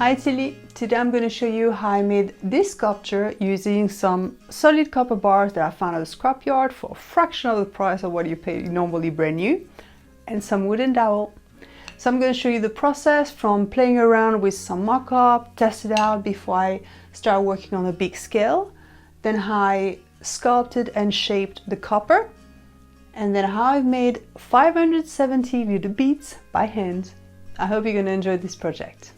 Hi, it's Lili. Today I'm going to show you how I made this sculpture using some solid copper bars that I found at the scrapyard for a fraction of the price of what you pay normally brand new, and some wooden dowel. So I'm going to show you the process from playing around with some mock-up, test it out before I start working on a big scale, then how I sculpted and shaped the copper, and then how I've made 570 voodoo beads by hand. I hope you're going to enjoy this project.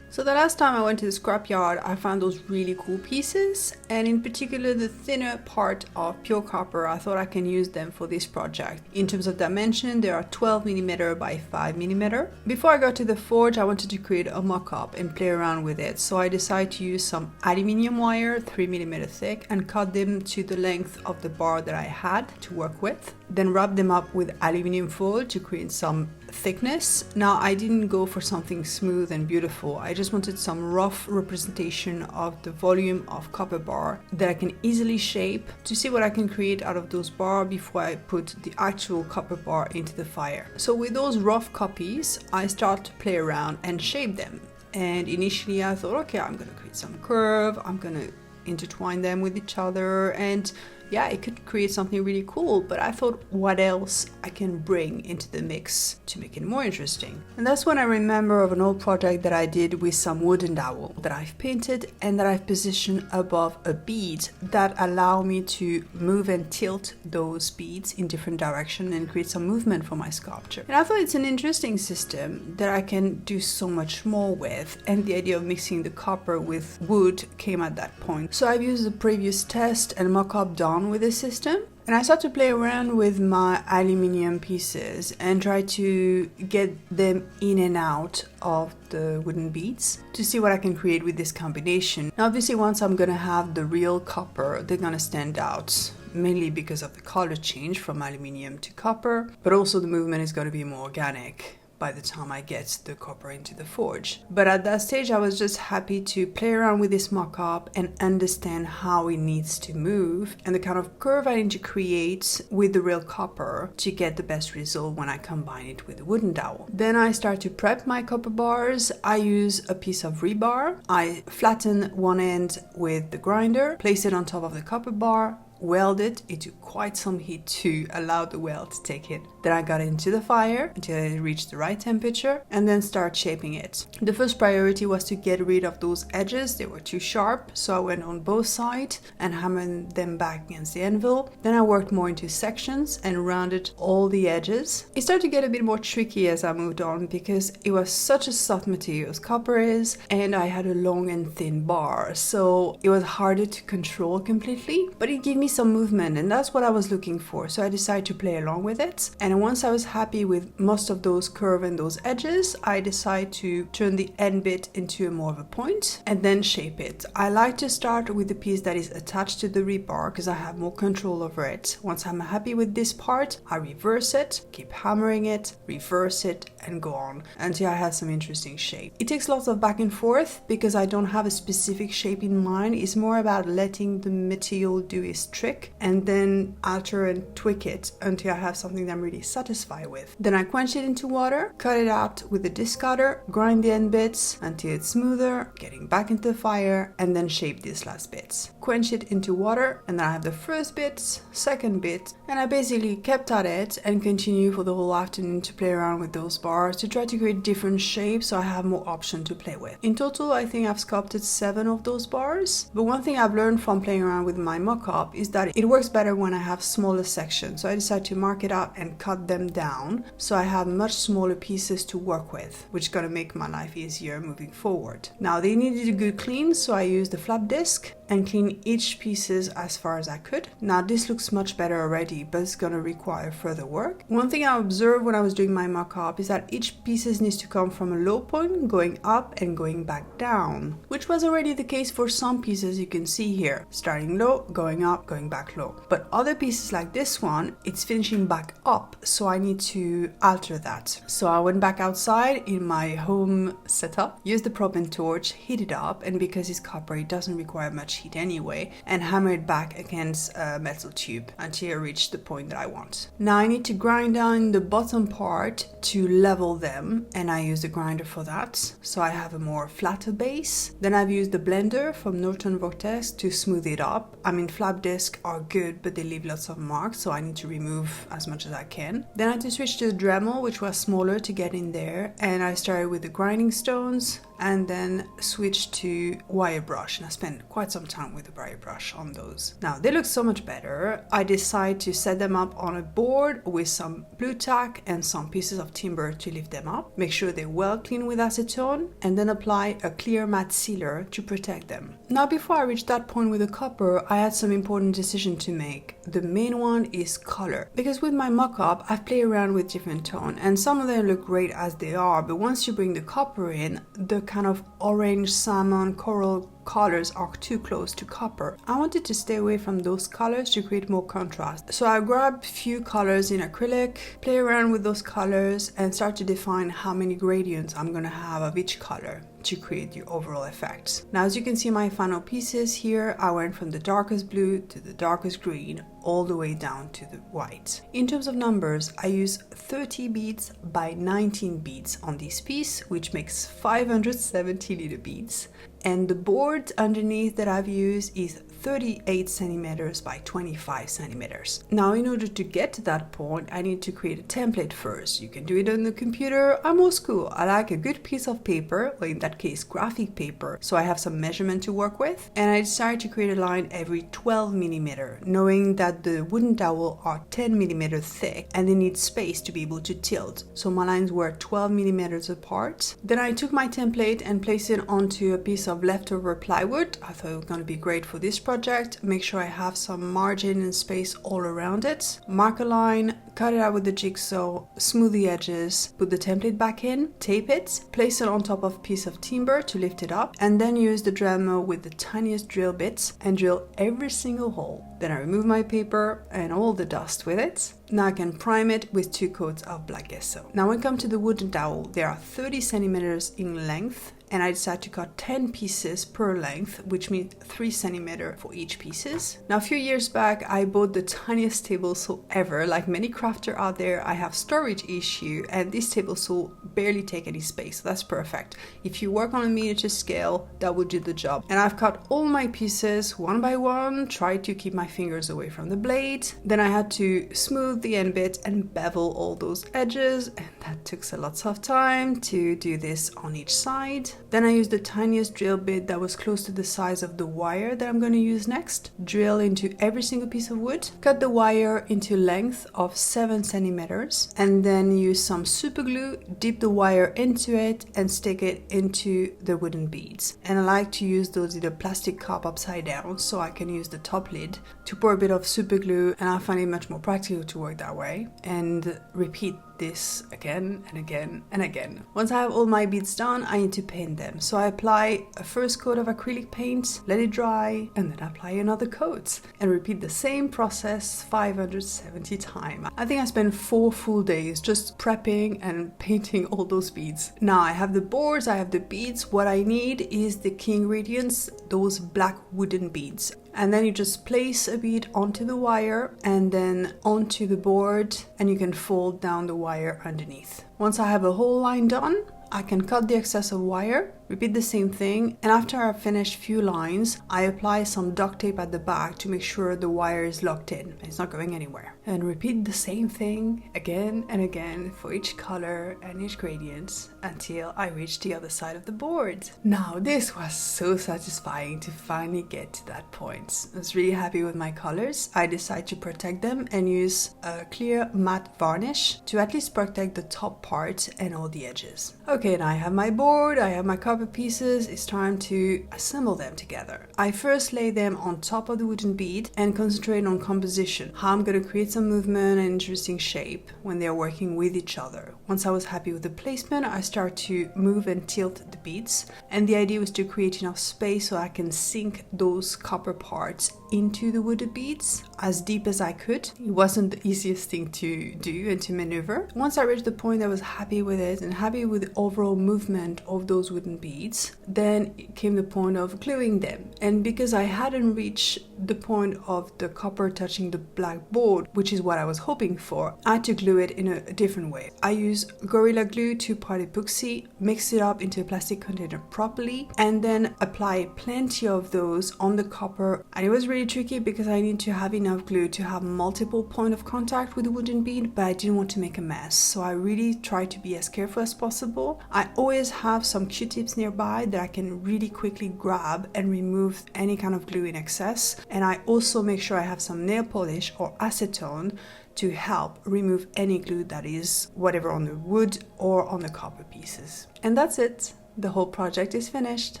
So the last time I went to the scrapyard, I found those really cool pieces, and in particular the thinner part of pure copper. I thought I can use them for this project. In terms of dimension, they are 12mm by 5mm. Before I got to the forge, I wanted to create a mock-up and play around with it, so I decided to use some aluminium wire, 3mm thick, and cut them to the length of the bar that I had to work with. Then wrap them up with aluminium foil to create some thickness. Now I didn't go for something smooth and beautiful. I just wanted some rough representation of the volume of copper bar that I can easily shape to see what I can create out of those bars before I put the actual copper bar into the fire. So with those rough copies, I start to play around and shape them. And initially I thought, okay, I'm gonna create some curve, I'm gonna intertwine them with each other, and yeah, it could create something really cool, but I thought what else I can bring into the mix to make it more interesting. And that's when I remember of an old project that I did with some wooden dowel that I've painted and that I've positioned above a bead that allow me to move and tilt those beads in different directions and create some movement for my sculpture. And I thought it's an interesting system that I can do so much more with, and the idea of mixing the copper with wood came at that point. So I've used the previous test and mock-up done with this system, and I start to play around with my aluminium pieces and try to get them in and out of the wooden beads to see what I can create with this combination. Now obviously once I'm gonna have the real copper, they're gonna stand out, mainly because of the color change from aluminium to copper, but also the movement is going to be more organic by the time I get the copper into the forge. But at that stage I was just happy to play around with this mock-up and understand how it needs to move and the kind of curve I need to create with the real copper to get the best result when I combine it with the wooden dowel. Then I start to prep my copper bars. I use a piece of rebar. I flatten one end with the grinder, place it on top of the copper bar, weld it. It took quite some heat to allow the weld to take it. Then I got into the fire until it reached the right temperature and then start shaping it. The first priority was to get rid of those edges. They were too sharp, so I went on both sides and hammered them back against the anvil. Then I worked more into sections and rounded all the edges. It started to get a bit more tricky as I moved on because it was such a soft material as copper is, and I had a long and thin bar, so it was harder to control completely, but it gave me some movement, and that's what I was looking for. So I decided to play along with it, and once I was happy with most of those curves and those edges, I decided to turn the end bit into more of a point and then shape it. I like to start with the piece that is attached to the rebar because I have more control over it. Once I'm happy with this part, I reverse it, keep hammering it, reverse it, and go on until I have some interesting shape. It takes lots of back and forth because I don't have a specific shape in mind. It's more about letting the material do its trick and then alter and tweak it until I have something that I'm really satisfied with. Then I quench it into water, cut it out with a disc cutter, grind the end bits until it's smoother, getting back into the fire, and then shape these last bits. Quench it into water, and then I have the first bits, second bit, and I basically kept at it and continue for the whole afternoon to play around with those bars to try to create different shapes so I have more option to play with. In total, I think I've sculpted 7 of those bars, but one thing I've learned from playing around with my mock-up is that it works better when I have smaller sections. So I decided to mark it out and cut them down so I have much smaller pieces to work with, which is going to make my life easier moving forward. Now they needed a good clean, so I used the flap disc and clean each pieces as far as I could. Now this looks much better already, but it's going to require further work. One thing I observed when I was doing my mock-up is that each pieces needs to come from a low point, going up and going back down, which was already the case for some pieces you can see here, starting low, going up, going back low. But other pieces like this one, it's finishing back up, so I need to alter that. So I went back outside in my home setup, used the prop and torch, heat it up, and because it's copper, it doesn't require much heat anyway, and hammer it back against a metal tube until I reach the point that I want. Now I need to grind down the bottom part to level them, and I use the grinder for that, so I have a more flatter base. Then I've used the blender from Norton Vortex to smooth it up. I mean, flap discs are good, but they leave lots of marks, so I need to remove as much as I can. Then I had to switch to the Dremel, which was smaller, to get in there, and I started with the grinding stones and then switched to wire brush, and I spent quite some time with the wire brush on those. Now they look so much better. I decided to set them up on a board with some blue tack and some pieces of timber to lift them up, make sure they're well cleaned with acetone, and then apply a clear matte sealer to protect them. Now before I reached that point with the copper, I had some important decisions to make. The main one is color, because with my Mockup I've played around with different tones, and some of them look great as they are, but once you bring the copper in, the kind of orange, salmon, coral colors are too close to copper. I wanted to stay away from those colors to create more contrast. So I grabbed a few colors in acrylic, play around with those colors, and start to define how many gradients I'm gonna have of each color to create the overall effect. Now as you can see my final pieces here, I went from the darkest blue to the darkest green, all the way down to the white. In terms of numbers, I use 30 beads by 19 beads on this piece, which makes 570 little beads. And the board underneath that I've used is 38 centimeters by 25 centimeters. Now in order to get to that point, I need to create a template first. You can do it on the computer. I'm old school. I like a good piece of paper, or in that case graphic paper, so I have some measurement to work with. And I decided to create a line every 12 millimeter, knowing that the wooden dowel are 10 millimeters thick and they need space to be able to tilt. So my lines were 12 millimeters apart. Then I took my template and placed it onto a piece of leftover plywood. I thought it was going to be great for this project. Make sure I have some margin and space all around it. Mark a line, cut it out with the jigsaw, smooth the edges, put the template back in, tape it, place it on top of a piece of timber to lift it up, and then use the Dremel with the tiniest drill bits and drill every single hole. Then I remove my paper and all the dust with it. Now I can prime it with 2 coats of black gesso. Now when it comes to the wooden dowel, they are 30 centimeters in length, and I decided to cut 10 pieces per length, which means 3 centimeters for each pieces. Now a few years back, I bought the tiniest table saw ever. Like many crafters out there, I have storage issue, and this table saw barely take any space, so that's perfect. If you work on a miniature scale, that would do the job. And I've cut all my pieces one by one, tried to keep my fingers away from the blade. Then I had to smooth the end bit and bevel all those edges, and that took a lot of time to do this on each side. Then I used the tiniest drill bit that was close to the size of the wire that I'm going to use next. Drill into every single piece of wood, cut the wire into length of 7 centimeters, and then use some super glue, dip the wire into it and stick it into the wooden beads. And I like to use those in a plastic cup upside down, so I can use the top lid to pour a bit of super glue, and I find it much more practical to work that way. And repeat this again and again and again. Once I have all my beads done, I need to paint them. So I apply a first coat of acrylic paint, let it dry, and then apply another coat, and repeat the same process 570 times. I think I spent 4 full days just prepping and painting all those beads. Now I have the boards, I have the beads. What I need is the key ingredients, those black wooden beads. And then you just place a bead onto the wire and then onto the board, and you can fold down the wire underneath. Once I have a whole line done, I can cut the excess of wire, repeat the same thing, and after I've finished few lines, I apply some duct tape at the back to make sure the wire is locked in. It's not going anywhere. And repeat the same thing again and again for each color and each gradient until I reach the other side of the board. Now this was so satisfying to finally get to that point. I was really happy with my colors. I decided to protect them and use a clear matte varnish to at least protect the top part and all the edges. Okay, now I have my board, I have my copper pieces. It's time to assemble them together. I first lay them on top of the wooden bead and concentrate on composition, how I'm going to create some movement and interesting shape when they're working with each other. Once I was happy with the placement, I start to move and tilt the beads, and the idea was to create enough space so I can sink those copper parts into the wooden beads as deep as I could. It wasn't the easiest thing to do and to maneuver. Once I reached the point, I was happy with it and happy with the overall movement of those wooden beads. Then came the point of gluing them, and because I hadn't reached the point of the copper touching the black board, which is what I was hoping for, I had to glue it in a different way. I used Gorilla Glue 2-part epoxy, mixed it up into a plastic container properly, and then apply plenty of those on the copper. And it was really tricky because I need to have enough glue to have multiple points of contact with the wooden bead, but I didn't want to make a mess, so I really tried to be as careful as possible. I always have some Q-tips nearby that I can really quickly grab and remove any kind of glue in excess, and I also make sure I have some nail polish or acetone to help remove any glue that is whatever on the wood or on the copper pieces. And that's it. The whole project is finished.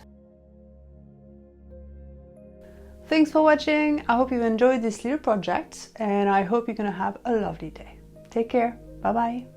Thanks for watching. I hope you enjoyed this little project, and I hope you're gonna have a lovely day. Take care. Bye bye.